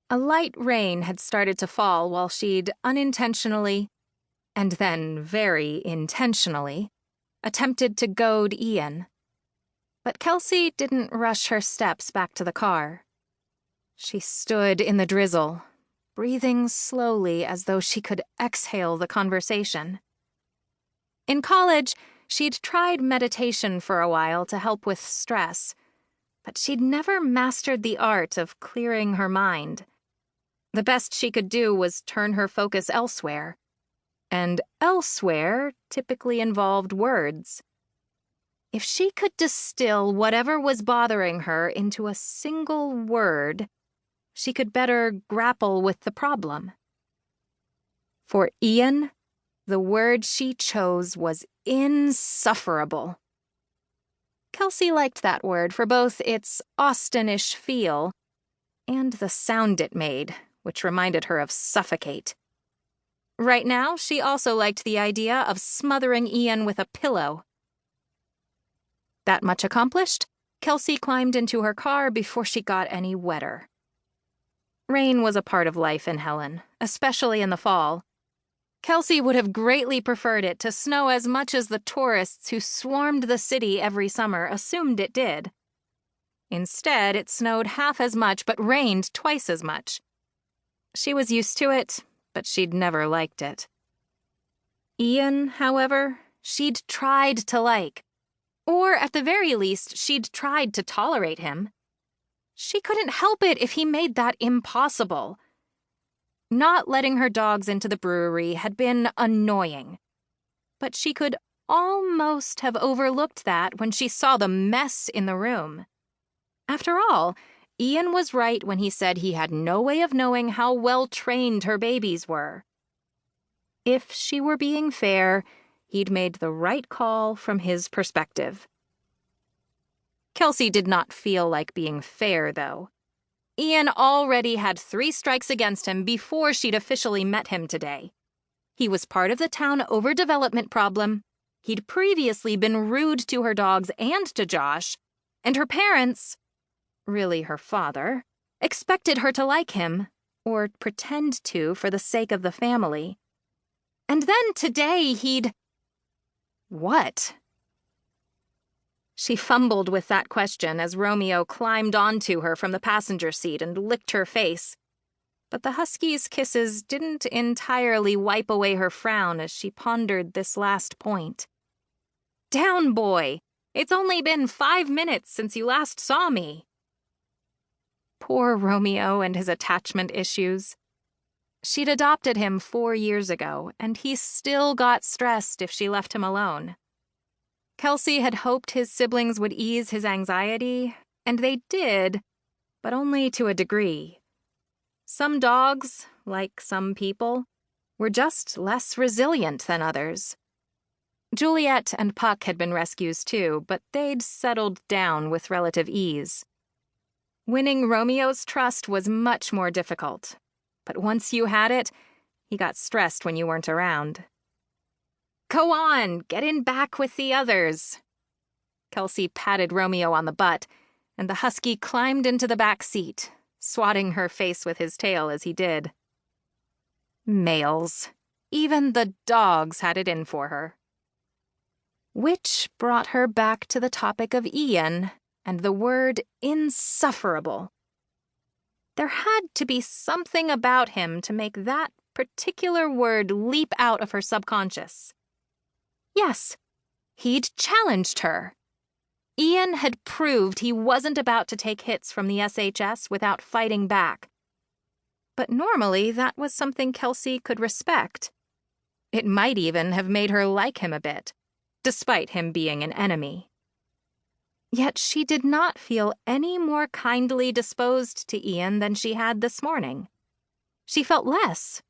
A light rain had started to fall while she'd unintentionally, and then very intentionally, attempted to goad Ian. But Kelsey didn't rush her steps back to the car. She stood in the drizzle, breathing slowly as though she could exhale the conversation. In college, she'd tried meditation for a while to help with stress, but she'd never mastered the art of clearing her mind. The best she could do was turn her focus elsewhere, and elsewhere typically involved words. If she could distill whatever was bothering her into a single word, she could better grapple with the problem. For Ian, the word she chose was insufferable. Kelsey liked that word for both its Austinish feel and the sound it made, which reminded her of suffocate. Right now, she also liked the idea of smothering Ian with a pillow. That much accomplished, Kelsey climbed into her car before she got any wetter. Rain was a part of life in Helen, especially in the fall. Kelsey would have greatly preferred it to snow as much as the tourists who swarmed the city every summer assumed it did. Instead, it snowed half as much but rained twice as much. She was used to it, but she'd never liked it. Ian, however, she'd tried to like. Or, at the very least, she'd tried to tolerate him. She couldn't help it if he made that impossible. Not letting her dogs into the brewery had been annoying, but she could almost have overlooked that when she saw the mess in the room. After all, Ian was right when he said he had no way of knowing how well-trained her babies were. If she were being fair, he'd made the right call from his perspective. Kelsey did not feel like being fair, though. Ian already had 3 strikes against him before she'd officially met him today. He was part of the town overdevelopment problem. He'd previously been rude to her dogs and to Josh, and her parents, really her father, expected her to like him, or pretend to for the sake of the family. And then today he'd... What? She fumbled with that question as Romeo climbed onto her from the passenger seat and licked her face. But the huskies' kisses didn't entirely wipe away her frown as she pondered this last point. Down, boy! It's only been 5 minutes since you last saw me. Poor Romeo and his attachment issues. She'd adopted him 4 years ago, and he still got stressed if she left him alone. Kelsey had hoped his siblings would ease his anxiety, and they did, but only to a degree. Some dogs, like some people, were just less resilient than others. Juliet and Puck had been rescues too, but they'd settled down with relative ease. Winning Romeo's trust was much more difficult, but once you had it, he got stressed when you weren't around. Go on, get in back with the others. Kelsey patted Romeo on the butt, and the husky climbed into the back seat, swatting her face with his tail as he did. Males. Even the dogs had it in for her. Which brought her back to the topic of Ian and the word insufferable. There had to be something about him to make that particular word leap out of her subconscious. Yes, he'd challenged her. Ian had proved he wasn't about to take hits from the SHS without fighting back. But normally that was something Kelsey could respect. It might even have made her like him a bit, despite him being an enemy. Yet she did not feel any more kindly disposed to Ian than she had this morning. She felt less,